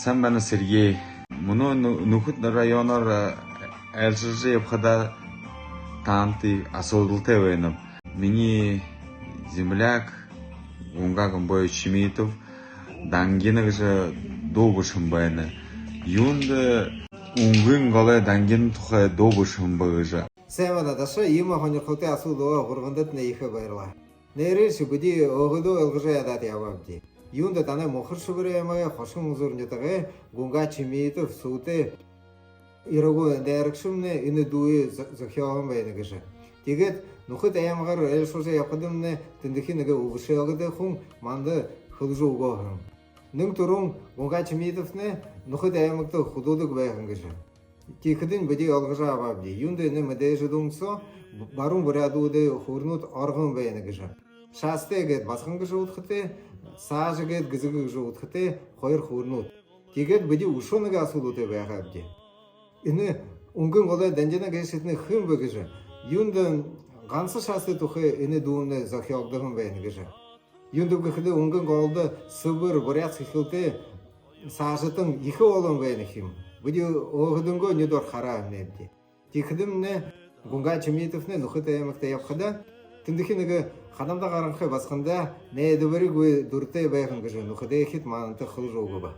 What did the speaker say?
Sen bana Сергей. Мұны Нухут районор әлшіжі епхада танты асылдылты вейніп. Мені земляк унгагым бой Чимитов дангенік жы добышым байны. Юнды унгын голай данген тухай добышым байгы. Сәмәді дашы ема хонырқылты асылдыға ғырғындыт нейхі байрла. Нейрелші бүді оғыды ылғыжы ядат ябабды. Юнда таны мұқыр шүгірі емі қошын ұзырнетіғі гунга Чимитов суыты ирогу дәрікшімні үні дуы зұқиағын байны кіші. Тегет нұқыт әйімғар әлшошы яқыдымны тіндікінігі ұғышы ағыды құң манды қылжы ұғығын. Нің тұрың гунга Чимитовны нұқыт әйімікті құдудық байғын кіші. Текідін бүді алғыжы абабды. Юнда үні мүдәйші дұңсо барың бұрядуды құрнут арғын байны кіші. Шасты әгет басқын кіші ұтқыты, сажы әгет гізігі кіші ұтқыты қойыр құрнут. Тегет бүді ұшоныға асылуты байғабды. Үні ұңгын қолай дәндені кәшетіні қым бігіжі. Юнды ғансы шасты тұқы үні дуымны зақиялдығын байны кіші. Юнды бүкіді ұңгын қолды сыбыр бұрят сықылты сажытын екі олын байны хим. Бүді оғыдыңғы нүдор қара әмнебді. Текідімні Гунга Чимитовны нұқыт әйімікті япқыда, тіндікінігі қадамда қарыңқы басқында нәйді бірі көй дұрты байғын кіжі нұқыды әхет маңынты қыл жоғы ба.